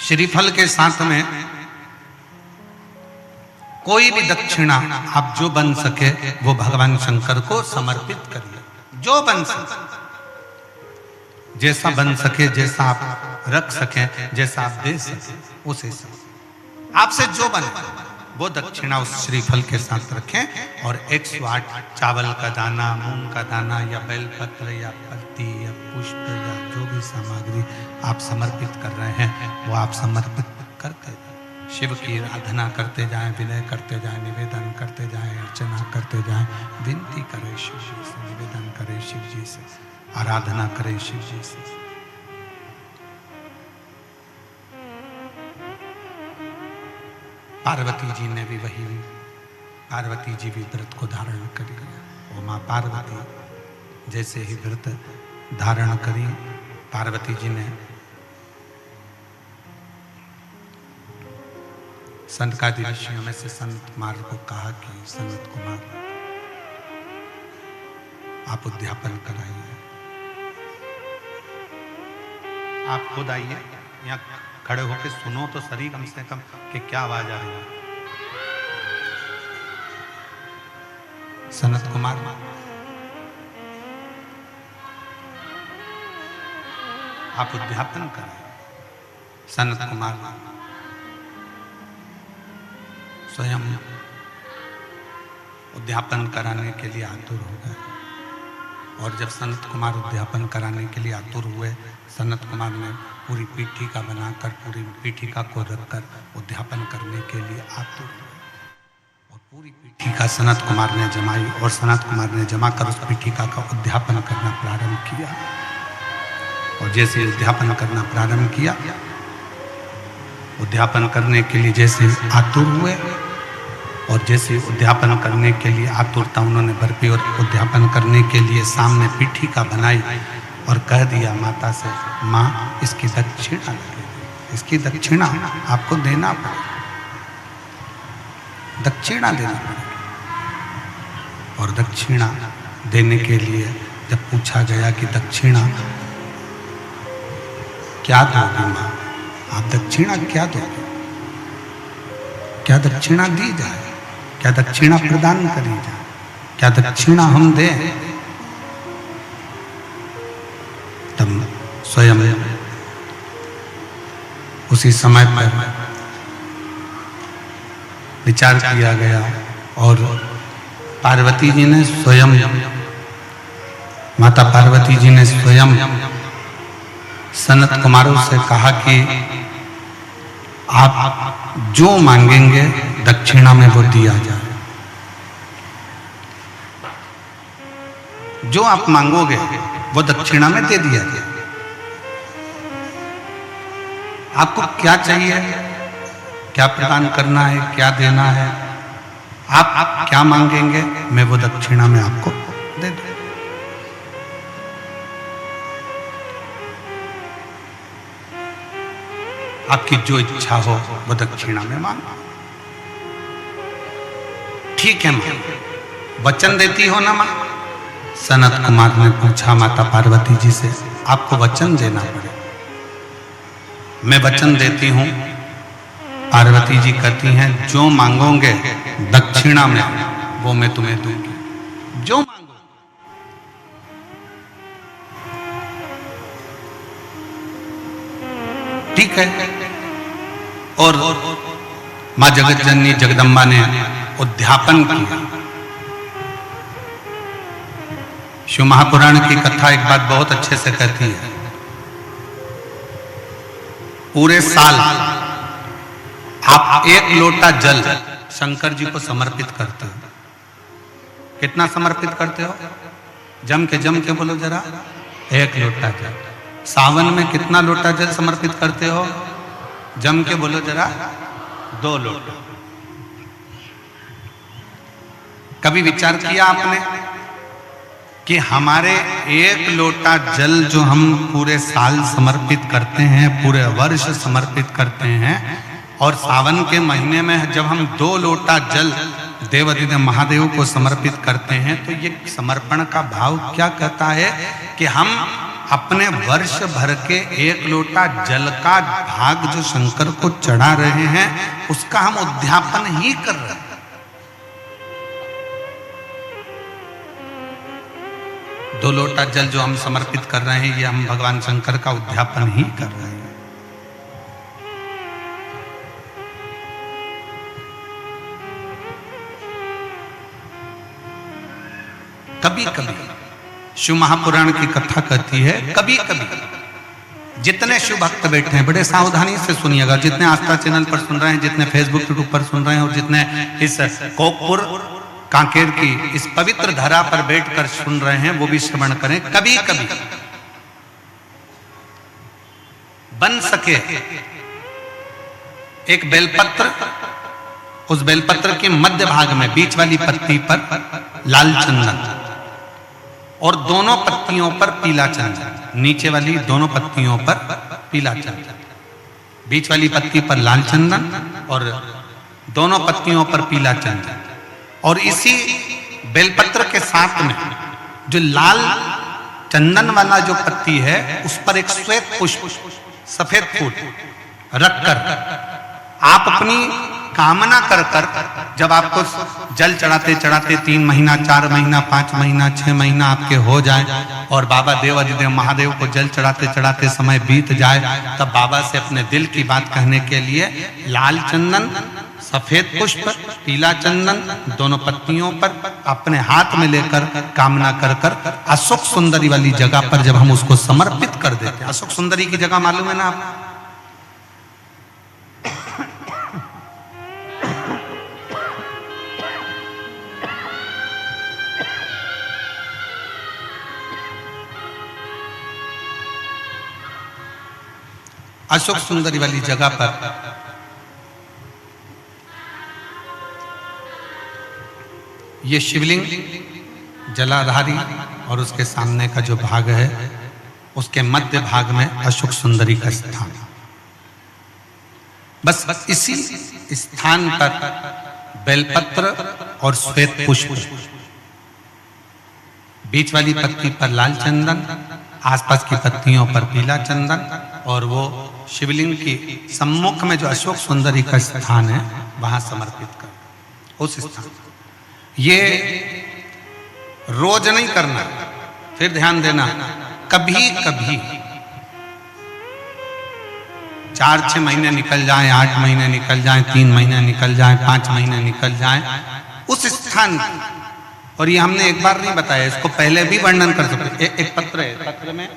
श्रीफल के साथ में कोई भी दक्षिणा आप जो बन सके वो भगवान शंकर को समर्पित करिए, जो बन सके, जैसा बन सके, जैसा आप रख सके, जैसा आप दे सके, उस हिसाब आपसे जो बने वो दक्षिणा उस श्रीफल के साथ रखें। और 108 चावल का दाना, मूंग का दाना या बेलपत्र या पत्ती या पुष्प या जो भी सामग्री आप समर्पित कर रहे हैं, वो आप समर्पित करते शिव की आराधना करते जाएं, विनय करते जाएं, निवेदन करते जाएं, अर्चना करते जाएं, विनती करें शिव जी से, निवेदन करें शिव जी से, आराधना करें शिव जी से। पार्वती जी ने भी वही, पार्वती जी भी व्रत को धारण कर लिया। वो माँ पार्वती जैसे ही व्रत धारण करी, पार्वती जी ने संतकादि ऋषियों में से संत कुमार को कहा कि संत कुमार आप उद्यापन कराइए, आप खुद आइए यहाँ खड़े होकर सुनो तो सही कम से कम कि क्या आवाज आ रही है। सनत कुमार आप उद्यापन करें। सनत कुमार स्वयं उद्यापन कराने के लिए आतुर हो गए और जब सनत कुमार उद्यापन कराने के लिए आतुर हुए, सनत कुमार ने पूरी पीठिका बनाकर पूरी पीठिका को रखकर उद्यापन करने के लिए आतुर हुए और पूरी पीठिका सनत कुमार ने जमाई और सनत कुमार ने जमाकर उस पीठिका का उद्यापन करना प्रारंभ किया। और जैसे उद्यापन करना प्रारंभ किया, उद्यापन करने के लिए जैसे आतुर हुए और जैसे उद्यापन करने के लिए आतुरता उन्होंने बरपी और उद्यापन करने के लिए सामने पीठिका बनाई और कह दिया माता से, माँ इसकी दक्षिणा लगेगी, इसकी दक्षिणा आपको देना पड़ेगा, दक्षिणा देना पड़ेगा। और दक्षिणा देने के लिए जब पूछा गया कि दक्षिणा क्या दोगे माँ, आप दक्षिणा क्या दोगे, क्या दक्षिणा दी जाए, क्या दक्षिणा प्रदान करी जाए, क्या दक्षिणा हम दें। तब स्वयं उसी समय पर विचार किया गया और पार्वती जी ने स्वयं, माता पार्वती जी ने स्वयं सनत कुमारों से कहा कि आप जो मांगेंगे दक्षिणा में वो दिया जाए, जो आप मांगोगे वो दक्षिणा में दे दिया जाए। आपको क्या चाहिए, क्या प्रदान करना है, क्या देना है, आप क्या मांगेंगे मैं वो दक्षिणा में आपको दे दूं। आपकी जो इच्छा हो वो दक्षिणा में मांगो। ठीक है मां, वचन देती हो ना मां? सनत कुमार ने पूछा माता पार्वती जी से, आपको वचन देना पड़े। मैं वचन देती हूं। पार्वती जी कहती हैं, जो मांगोगे दक्षिणा में वो मैं तुम्हें दूंगी, जो मांगो। ठीक है। और मां जगत जननी जगदम्बा ने उद्यापन किया। शिव महापुराण की कथा एक बात बहुत अच्छे से कहती है, पूरे साल आप एक लोटा जल शंकर जी को समर्पित करते हो। कितना समर्पित करते हो? जम के बोलो जरा। एक लोटा जल। सावन में कितना लोटा जल समर्पित करते हो? जम के बोलो जरा। 2 लोटा। कभी विचार किया आपने कि हमारे एक लोटा जल जो हम पूरे साल समर्पित करते हैं, पूरे वर्ष समर्पित करते हैं, और सावन के महीने में जब हम 2 लोटा जल देवाधिदेव महादेव को समर्पित करते हैं, तो ये समर्पण का भाव क्या कहता है कि हम अपने वर्ष भर के 1 लोटा जल का भाग जो शंकर को चढ़ा रहे हैं, उसका हम उद्यापन ही कर रहे हैं। 2 लोटा जल जो हम समर्पित कर रहे हैं, ये हम भगवान शंकर का उद्यापन ही कर रहे हैं। कभी कभी शिव महापुराण की कथा कहती है, कभी कभी जितने शिव भक्त बैठे हैं, बड़े सावधानी से सुनिएगा, जितने आस्था चैनल पर सुन रहे हैं, जितने फेसबुक यूट्यूब पर सुन रहे हैं, और जितने इस कोकपुर कांकेर की इस पवित्र धरा पर बैठकर सुन रहे हैं, वो भी श्रवण करें। कभी कभी बन सके एक बेलपत्र, उस बेलपत्र के मध्य भाग में बीच वाली पत्ती पर लाल चंदन और दोनों पत्तियों पर पीला चंदन, नीचे वाली दोनों पत्तियों पर पीला चंदन, बीच वाली पत्ती पर लाल चंदन और दोनों पत्तियों पर पीला चंदन, और इसी बेलपत्र के साथ में जो लाल चंदन वाला जो पत्ती है उस पर एक श्वेत पुष्प, सफेद फूल रखकर आप अपनी कामना कर कर, जब आपको जल चढ़ाते चढ़ाते 3 महीना, 4 महीना, 5 महीना, 6 महीना आपके हो जाए और बाबा देवाधिदेव महादेव को जल चढ़ाते चढ़ाते समय बीत जाए, तब बाबा से अपने दिल की बात कहने के लिए लाल चंदन, सफेद पुष्प, पीला चंदन दोनों पत्तियों पर अपने हाथ में लेकर कामना कर कर अशोक सुंदरी वाली जगह पर जब हम उसको समर्पित कर देते हैं। अशोक सुंदरी की जगह मालूम है ना आप? अशोक सुंदरी वाली जगह पर ये शिवलिंग जलाधारी और उसके सामने का जो भाग है उसके मध्य भाग में अशोक सुंदरी का स्थान। बस इसी स्थान पर बेलपत्र और श्वेत पुष्प, बीच वाली पत्ती पर लाल चंदन, आसपास की पत्तियों पर पीला चंदन, और वो शिवलिंग की सम्मुख में जो अशोक सुंदरी का स्थान है वहां समर्पित कर। उस स्थान ये रोज नहीं करना, फिर ध्यान देना, कभी कभी 4-6 महीने निकल जाएं, 8 महीने निकल जाएं, 3 महीने निकल जाएं, 5 महीने निकल जाएं, उस स्थान, और ये हमने एक बार नहीं बताया, इसको पहले भी वर्णन कर सकते। एक पत्र है, पत्र में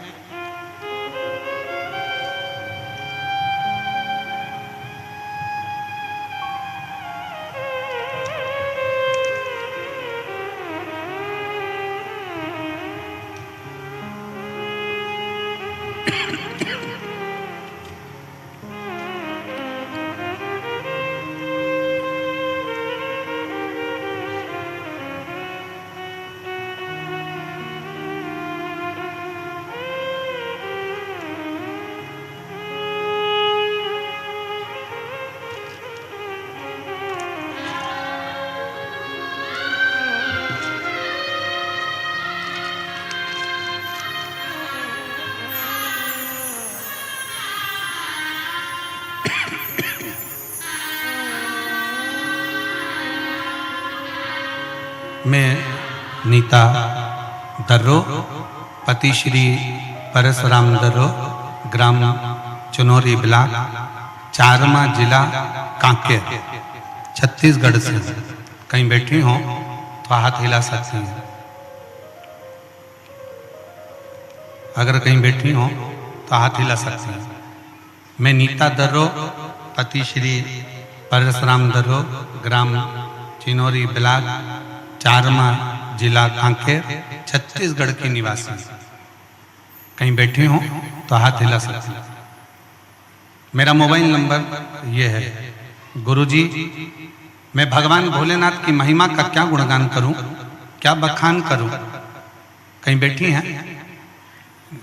मैं नीता दर्रो, पति श्री परशुराम दर्रो, ग्राम चुनौरी ब्लॉक, चारमा जिला कांकेर, छत्तीसगढ़ से कहीं बैठी हो तो हाथ हिला सकती हैं। अगर कहीं बैठी हो तो हाथ हिला सकती हैं। मैं नीता दर्रो, पति श्री परशुराम दर्रो, ग्राम चिनौरी ब्लॉक, चारमा जिला कांकेर, छत्तीसगढ़ की निवासी। कहीं बैठे हो तो हाथ हिला सकते हैं। मेरा मोबाइल नंबर ये है। गुरुजी, मैं भगवान भोलेनाथ की महिमा का क्या गुणगान करूं, क्या बखान करूं? कहीं बैठी हैं?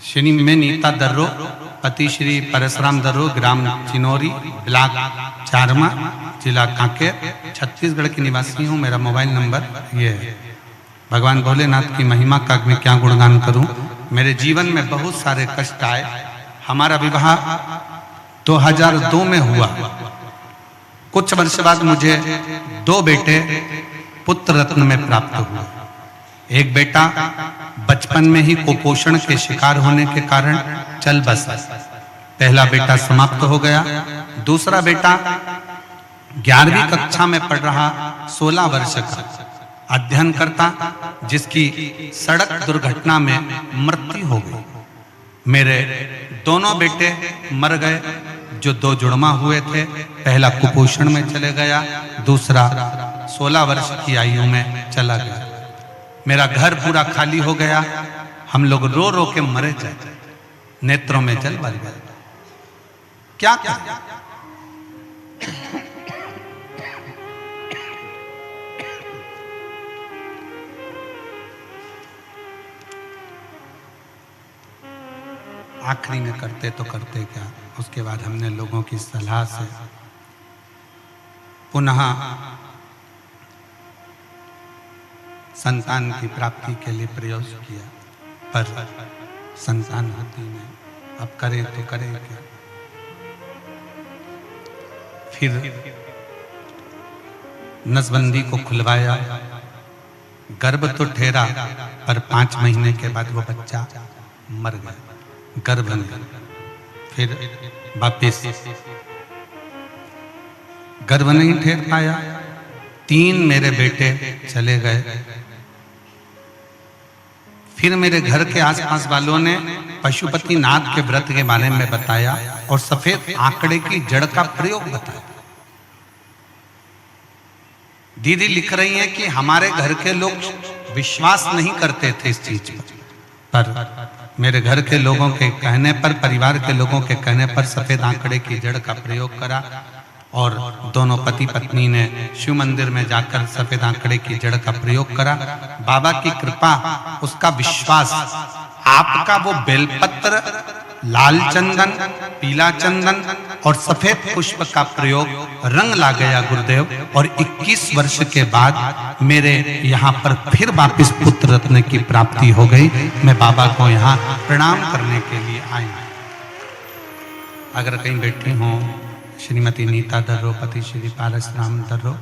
श्री मैं नीता दर्रो, पति श्री परशुराम दर्रो, ग्राम चिनौरी ब्लॉक, चारमा जिला कांकेर, छत्तीसगढ़ की निवासी हूँ। मेरा मोबाइल नंबर ये है। भगवान भोलेनाथ की महिमा का मैं क्या गुणगान करूं। मेरे जीवन में बहुत सारे कष्ट आए। हमारा विवाह 2002 में हुआ। कुछ वर्ष बाद मुझे 2 बेटे पुत्र रत्न में प्राप्त हुए। एक बेटा बचपन में ही कुपोषण के शिकार होने के कारण चल बसा। पहला बेटा समाप्त हो गया। दूसरा बेटा 11वीं कक्षा में पढ़ रहा, 16 वर्ष का, अध्ययन करता, जिसकी सड़क दुर्घटना में मृत्यु हो गई। मेरे दोनों बेटे मर गए। जो 2 जुड़वा हुए थे, पहला कुपोषण में चले गया, दूसरा 16 वर्ष की आयु में चला गया। मेरा घर पूरा खाली हो गया। हम लोग रो रो के मरे जाते, नेत्रों में जल भर गया। क्या करें? आखिरी में करते तो करते क्या, उसके बाद हमने लोगों की सलाह से पुनः संतान की प्राप्ति के लिए प्रयास किया, पर संतान होती नहीं। अब करे तो करे क्या। फिर नसबंदी को खुलवाया, गर्भ तो ठहरा, पर 5 महीने के बाद वो बच्चा मर गया, गर्भ में। फिर वापिस गर्भ नहीं ठहर पाया, 3 मेरे बेटे चले गए। फिर मेरे घर के आसपास वालों ने पशुपतिनाथ के व्रत के बारे में बताया और सफेद आंकड़े की जड़ का प्रयोग बताया। दीदी लिख रही हैं कि हमारे घर के लोग विश्वास नहीं करते थे इस चीज पर मेरे घर के लोगों के कहने पर, परिवार के लोगों के कहने पर सफेद आंकड़े की जड़ का प्रयोग करा और दोनों पति पत्नी ने शिव मंदिर में जाकर सफेद आंकड़े की जड़ का प्रयोग करा। बाबा की कृपा, उसका विश्वास, आपका वो बेलपत्र, लाल चंदन, पीला चंदन और सफेद पुष्प का प्रयोग रंग ला गया गुरुदेव। और 21 वर्ष के बाद मेरे यहाँ पर फिर वापिस पुत्र रत्न की प्राप्ति हो गई। मैं बाबा को यहाँ प्रणाम करने के लिए आई। अगर कहीं बैठी हूँ श्रीमती नीता दर्रो, पति श्री पारस राम दर्रो,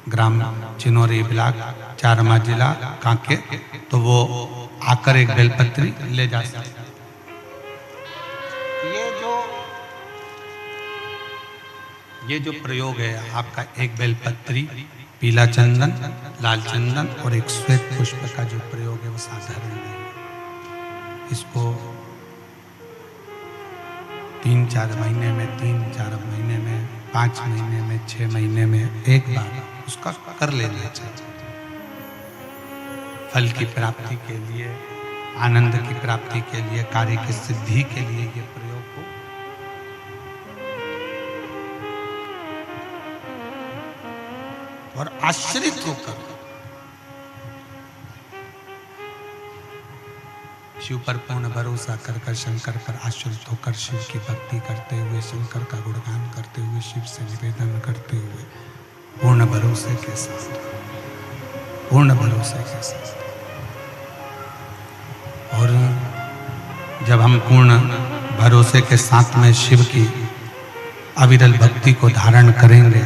ग्राम चिनोरी ब्लॉक, चारमा जिला कांके, तो वो आकर एक बेलपत्री ले जा सकते। ये जो प्रयोग है आपका, एक बेलपत्री, पीला चंदन, लाल चंदन और एक श्वेत पुष्प का जो प्रयोग है वो साधारण नहीं है। इसको 3-4 महीने में, 3-4 महीने में, 5 महीने में, 6 महीने में एक बार उसका कर लेना चाहिए। फल की प्राप्ति के लिए, आनंद की प्राप्ति के लिए, कार्य की सिद्धि के लिए ये प्रयोग हो। और आश्रित होकर शिव पर पूर्ण भरोसा कर कर, शंकर पर आश्रित होकर शिव की भक्ति करते हुए, शंकर का गुणगान करते हुए, शिव से निवेदन करते हुए, पूर्ण भरोसे के साथ, पूर्ण भरोसे के साथ। और जब हम पूर्ण भरोसे के साथ में शिव की अविरल भक्ति को धारण करेंगे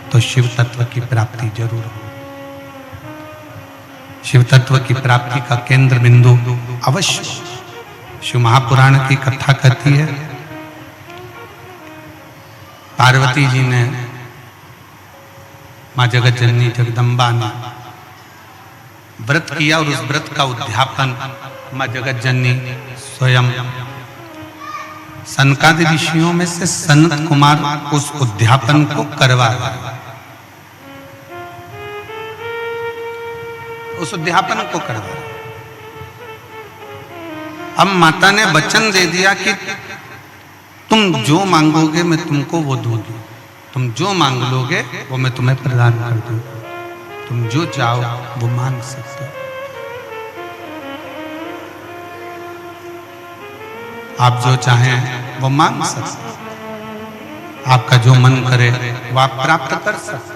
तो शिव तत्व की प्राप्ति जरूर हो। शिव तत्व की प्राप्ति का केंद्र बिंदु अवश्य। शिव महापुराण की कथा कहती है, पार्वती जी ने, मां जगत जननी जगदम्बा ने व्रत किया और उस व्रत का उद्यापन मां जगत जननी स्वयं सनकादि ऋषियों में से सनत कुमार उस उद्यापन को करवाया। उस उद्यापन को करवाया। अब माता ने वचन दे दिया कि तुम जो मांगोगे मैं तुमको वो दूंगी, तुम जो मांग लोगे वो मैं तुम्हें प्रदान कर दूंगी, तुम जो चाहो वो मांग सकते हो। आप जो चाहें वो मांग सकते, आपका जो मन करे वो आप प्राप्त कर सकते।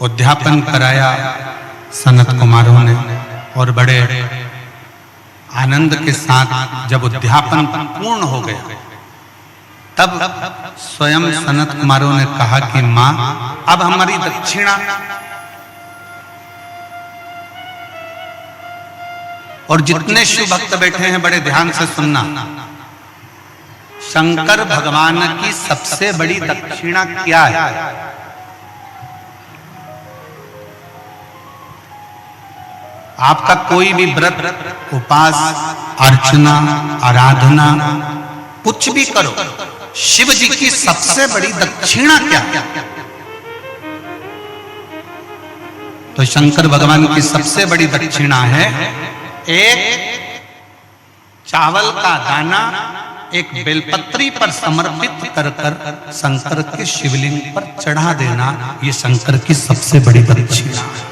उद्यापन कराया सनत कुमारों ने और बड़े आनंद के साथ जब उद्यापन पूर्ण हो गया तब स्वयं सनत कुमारों ने कहा कि मां, अब हमारी दक्षिणा। और जितने शिव भक्त बैठे हैं बड़े ध्यान से सुनना, शंकर भगवान की सबसे बड़ी दक्षिणा क्या है? आपका कोई भी व्रत, उपास, अर्चना, आराधना कुछ भी करो, शिव जी की सबसे बड़ी दक्षिणा क्या है? तो शंकर भगवान की सबसे बड़ी दक्षिणा है एक चावल का दाना एक बेलपत्री पर समर्पित कर कर शंकर के शिवलिंग पर चढ़ा देना। ये शंकर की सबसे बड़ी दक्षिणा है।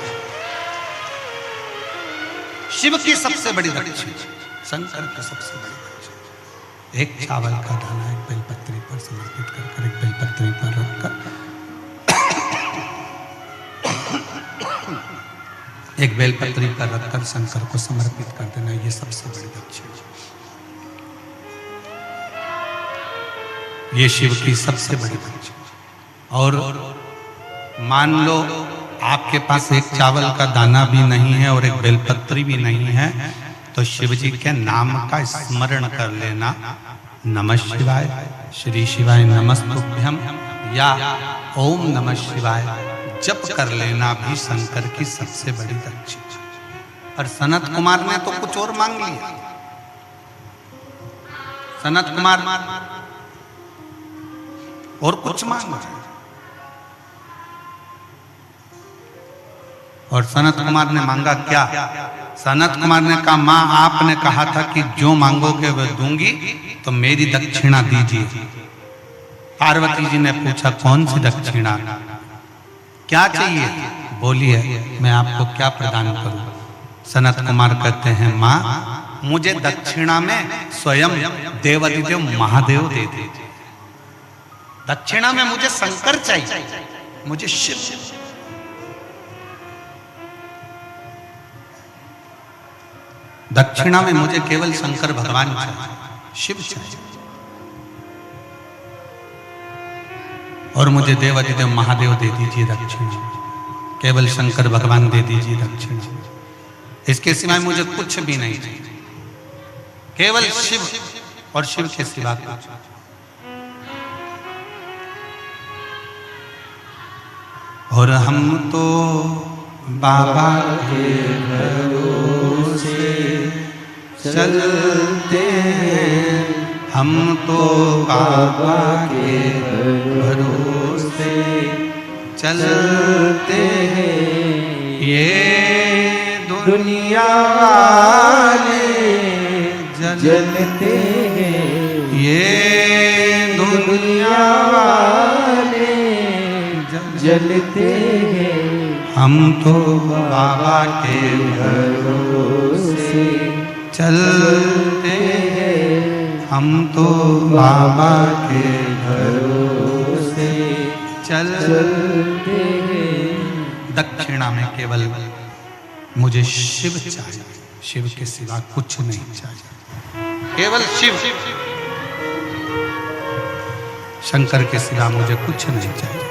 शिव की सबसे बड़ी दक्षिणा, शंकर की सबसे बड़ी दक्षिणा। एक चावल का दाना एक बेलपत्री पर समर्पित कर कर, एक बेलपत्री पर रखकर एक बेलपत्री पर रखकर शंकर को समर्पित कर देना, ये सबसे बड़ी दक्षिणा। ये शिव की सबसे बड़ी दक्षिणा। और मान लो आपके पास एक चावल का दाना भी नहीं है और एक बेलपत्री भी नहीं है, तो शिव जी के नाम का स्मरण कर लेना, नमः शिवाय, श्री शिवाय नमस्तुभ्यम या ओम नमः शिवाय जप कर लेना भी शंकर की सबसे बड़ी दक्षिणा। और सनत कुमार ने तो कुछ और मांग लिया। सनत कुमार और कुछ मांग रहे, और सनत कुमार ने मांगा क्या? सनत कुमार ने कहा, मां आपने कहा था कि जो मांगोगे वह दूंगी, तो मेरी दक्षिणा दीजिए। पार्वती जी ने पूछा, कौन सी दक्षिणा, क्या चाहिए? बोलिए, मैं आपको क्या प्रदान करूं? सनत कुमार कहते हैं, मां मुझे दक्षिणा में स्वयं देवाधिदेव महादेव दे दीजिए। दक्षिणा में मुझे शंकर चाहिए, मुझे शिव। दक्षिणा में मुझे केवल शंकर भगवान चाहिए, शिव चाहिए। और मुझे देवाधिदेव महादेव दे दीजिए दक्षिणा, केवल शंकर भगवान दे दीजिए दक्षिणा। इसके सिवाय मुझे कुछ भी नहीं चाहिए, केवल शिव और शिव के सिवा कुछ। और हम तो बाबा के भरोसे चलते हैं, हम तो बाबा के भरोसे चलते हैं। ये दुनिया वाले जलते हैं, ये दुनिया वाले जलते हैं। हम तो बाबा के भरोसे चलते हैं, हम तो बाबा के भरोसे चलते हैं। दक्षिणा में केवल मुझे शिव चाहिए, शिव के सिवा कुछ नहीं चाहिए, केवल शिव। शंकर के सिवा मुझे कुछ नहीं चाहिए।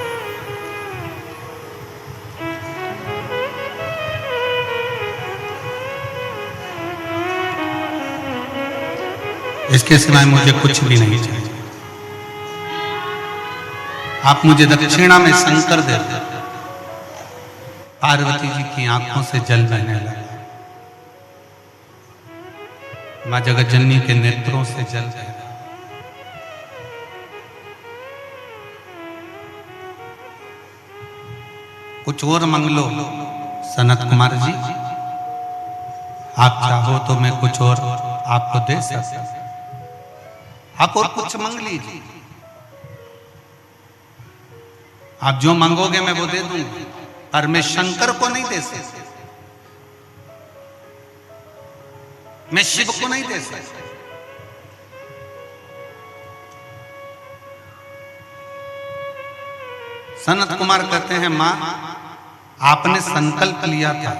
इसके सिवाय मुझे कुछ भी नहीं चाहिए। आप मुझे दक्षिणा में शंकर दे दो। पार्वती जी की आंखों से जल बहने लगा, मां जगतजननी के नेत्रों से जल बह रहा। कुछ और मांग लो सनत कुमार जी, आप चाहो तो मैं कुछ और आपको दे सकता हूं। आप और कुछ मांग लीजिए, आप जो मांगोगे मैं वो दे दूंगा, पर मैं शंकर को नहीं दे सकता, मैं शिव को नहीं दे सकता। सनत कुमार कहते हैं, मां आपने संकल्प लिया था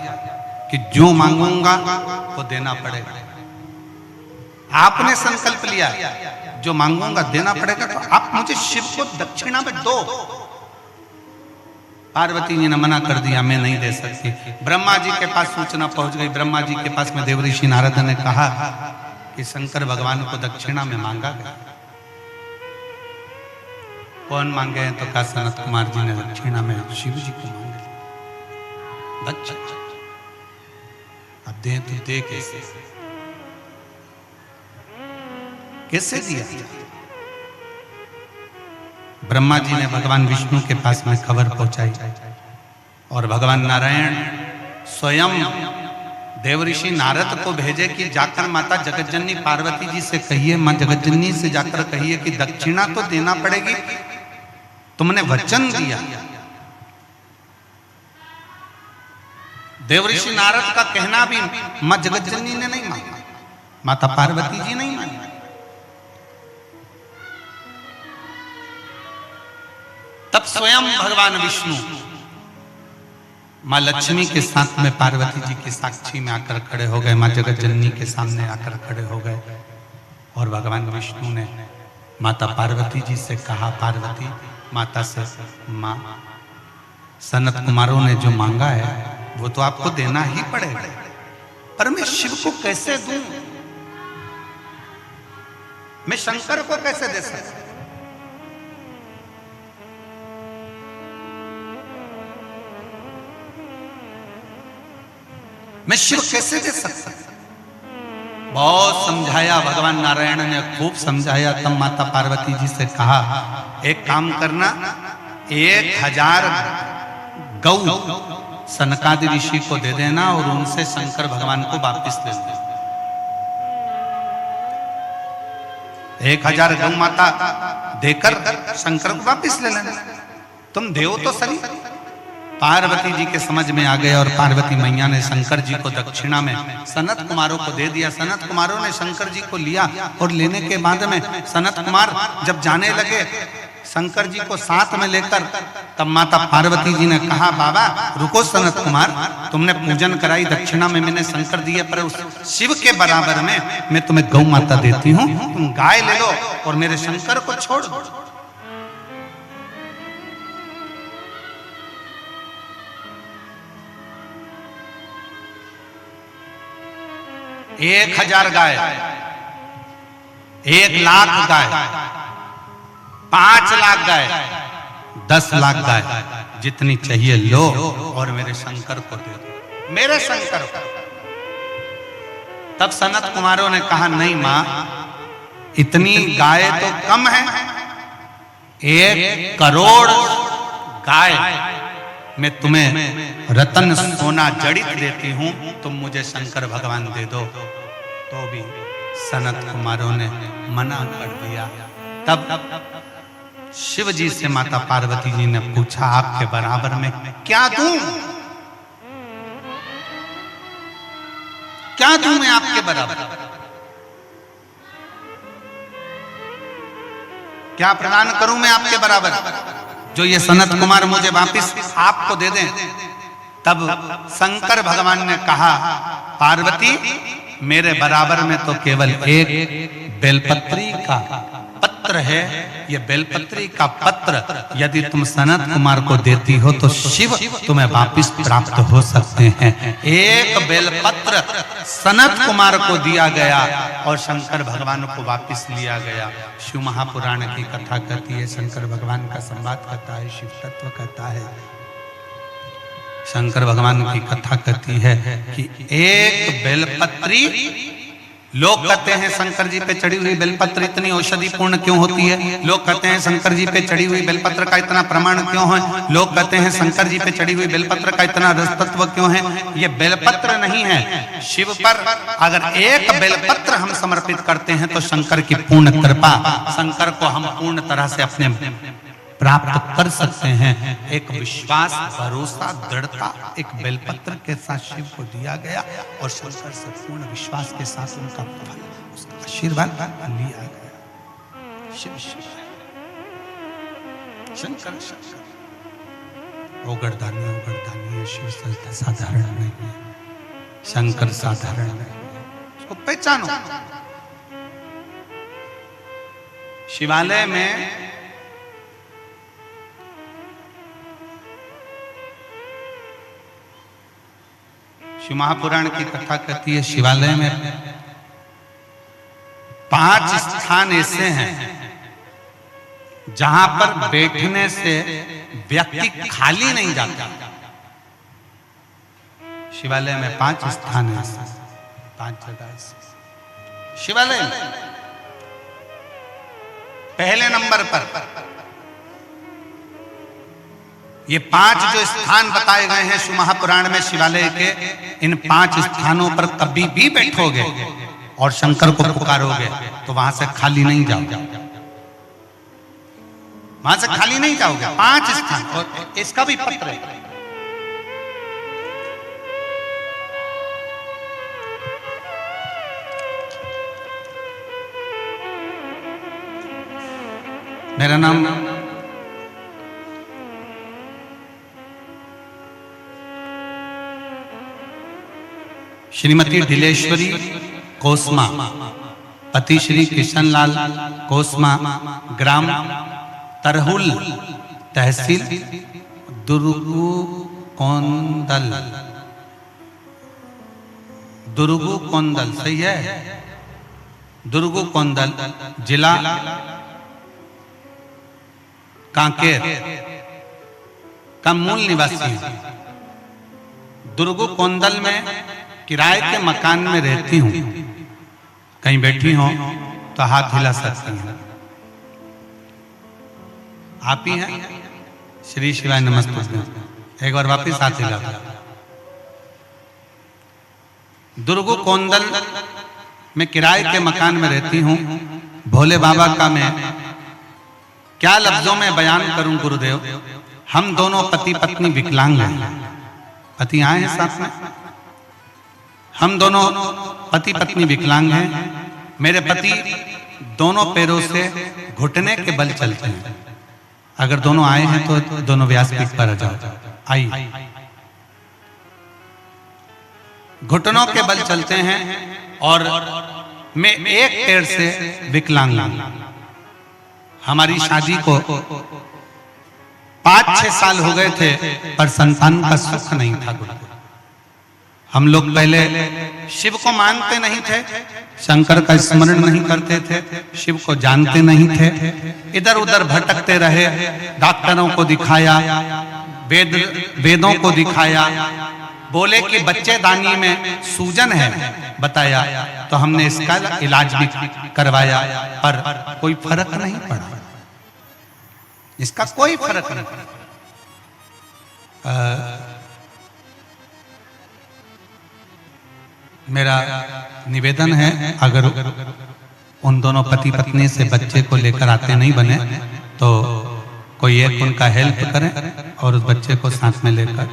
कि जो मांगूंगा वो देना पड़ेगा। आपने संकल्प लिया जो मांगूंगा देना पड़ेगा, तो आप मुझे शिव को दक्षिणा में दो। पार्वती जी ने मना कर दिया, मैं नहीं दे सकती। ब्रह्मा जी के पास सूचना पहुंच गई। ब्रह्मा जी के पास में देवऋषि नारद ने कहा कि शंकर भगवान को दक्षिणा में मांगा गया। कौन मांगे हैं? तो कहा सनत कुमार जी ने दक्षिणा में शिव जी को मांगे। अब दे तो दे कैसे, कैसे दिया? ब्रह्मा जी ने भगवान विष्णु के पास में खबर पहुंचाई और भगवान नारायण स्वयं देवऋषि नारद को भेजे कि जाकर माता जगतजननी पार्वती जी से कहिए, मां जगतजननी से जाकर कहिए कि दक्षिणा तो देना पड़ेगी, तुमने वचन दिया। देवऋषि नारद का कहना भी मां जगतजननी ने नहीं माना, माता पार्वती जी नहीं मानी। तब स्वयं भगवान विष्णु माँ लक्ष्मी के साथ में पार्वती जी की साक्षी में आकर खड़े हो गए, माँ जगत जननी के सामने आकर खड़े हो गए। और भगवान विष्णु ने माता पार्वती जी से कहा, पार्वती माता से, माँ सनत कुमारों ने जो मांगा है वो तो आपको देना ही पड़ेगा, पर मैं शिव को कैसे दूं? मैं शंकर को कैसे दे सकता? मैं शिव कैसे दे सकता? बहुत समझाया भगवान नारायण ने, खूब समझाया। तब माता पार्वती जी से कहा, एक काम करना, 1000 गौ सनकादि ऋषि को दे देना और उनसे शंकर भगवान को वापिस ले लेना। 1000 गौ माता देकर शंकर को वापिस ले लेना। तुम देव तो सही। पार्वती जी के समझ में आ गया और पार्वती मैया ने शंकर जी को दक्षिणा में सनत कुमारों को दे दिया। सनत कुमारों ने शंकर जी को लिया और लेने के बाद में सनत कुमार जब जाने लगे शंकर जी को साथ में लेकर, तब माता पार्वती जी ने कहा, बाबा रुको सनत कुमार, तुमने पूजन कराई, दक्षिणा में मैंने शंकर दिए, पर उस शिव के बराबर में मैं तुम्हें गौ माता देती हूँ, तुम गाय ले लो और मेरे शंकर को छोड़ दो। 1000 गाय, 1 लाख गाय, 5 लाख गाय, 10 लाख गाय, जितनी चाहिए लो और मेरे शंकर को दे दो, मेरे शंकर को। तब सनत कुमारों ने कहा, नहीं मां, इतनी गाय तो कम है, 1 करोड़ गाय मैं तुम्हें रतन सोना जड़ित देती हूं, तुम मुझे शंकर भगवान दे दो। तो भी सनत कुमारों ने मना कर दिया। तब शिव जी से माता पार्वती जी ने पूछा, आपके बराबर में क्या दूं? क्या दूं मैं आपके बराबर? क्या प्रदान करूं मैं आपके बराबर जो ये सनत कुमार मुझे वापिस आपको दे दें? तब शंकर भगवान ने कहा, पार्वती मेरे बराबर में तो केवल एक बेलपत्री का पत्र है, ये बेलपत्री का पत्र यदि तुम सनत कुमार को देती हो तो शिव तुम्हें वापिस प्राप्त हो सकते हैं। एक बेलपत्र सनत कुमार को दिया गया और शंकर भगवान को वापिस लिया गया। शिव महापुराण की कथा कहती है, शंकर भगवान का संवाद कहता है, शिव तत्व कहता है। शंकर भगवान की कथा कहती है कि एक बेलपत्री, लोग कहते हैं शंकर जी पे चढ़ी हुई बेलपत्र इतनी औषधि पूर्ण क्यों होती है? लोग कहते हैं शंकर जी पे चढ़ी हुई बेलपत्र का इतना प्रमाण क्यों है? लोग कहते हैं शंकर जी पे चढ़ी हुई बेलपत्र का इतना रस तत्व क्यों है? ये बेलपत्र नहीं है, शिव पर अगर एक बेलपत्र हम समर्पित करते हैं तो शंकर की पूर्ण कृपा, शंकर को हम पूर्ण तरह से अपने प्राप्त कर सकते हैं। एक विश्वास, भरोसा, दृढ़ता एक बेलपत्र के साथ शिव को दिया गया और शंकर से पूर्ण विश्वास के साथ उनका फल, उसका आशीर्वाद लिया गया। शिव शिव, शंकर शंकर, ओगरदानी ओगरदानी है। शिव साधारण नहीं है, शंकर साधारण नहीं है, उसको पहचानो। शिवालय में शिव महापुराण की कथा कहती है, शिवालय में 5 स्थान ऐसे हैं जहां पर बैठने से व्यक्ति खाली नहीं जाता। शिवालय में 5 स्थान है, 5 जगह शिवालय में। पहले नंबर पर ये 5 जो स्थान बताए गए हैं शिव महापुराण में शिवालय के, इन 5 स्थानों पर कभी भी बैठोगे और शंकर को पुकारोगे तो वहां से खाली नहीं जाओगे, वहां से खाली नहीं जाओगे। 5 स्थान, और इसका भी पत्र है। मेरा नाम श्रीमती ढिलेश्वरी कोसमा, पति श्री किशनलाल कोसमा, ग्राम तरहुल, तहसील दुर्गुकोंदल, दुर्गुकोंदल सही है, दुर्गुकोंदल, जिला कांकेर का मूल निवासी है। दुर्गुकोंदल में किराए के मकान में रहती हूँ। कहीं बैठी हो तो हाथ हिला सकती हैं। आप ही हैं? श्री शिवाय नमस्ते। एक बार वापिस हाथ हिला। दुर्गुकोंदल में किराए के मकान में रहती हूँ। भोले बाबा का मैं क्या लफ्जों में बयान करूं गुरुदेव। हम दोनों पति पत्नी विकलांग हैं। पति आए हैं साथ में। हम दोनों पति पत्नी विकलांग हैं। मेरे पति दोनों पैरों से घुटने के बल चलते हैं। अगर दोनों आए हैं तो दोनों व्यासपीठ पर आ जाओ। आइए। घुटनों के बल चलते हैं और मैं एक पैर से विकलांग हूं। हमारी शादी को 5-6 साल हो गए थे पर संतान का सुख नहीं था। हम लोग पहले शिव को मानते नहीं थे, शंकर का स्मरण नहीं करते थे, शिव को जानते नहीं थे, इधर उधर भटकते रहे। डॉक्टरों को दिखाया, वेदों को दिखाया, बोले कि बच्चेदानी में सूजन है, बताया तो हमने इसका इलाज भी करवाया पर कोई फर्क नहीं पड़ा। इसका कोई फर्क नहीं पड़ा। मेरा निवेदन है, अगर उन दोनों पति पत्नी से बच्चे को लेकर आते नहीं बने तो कोई एक उनका हेल्प करें और उस बच्चे को साथ में लेकर।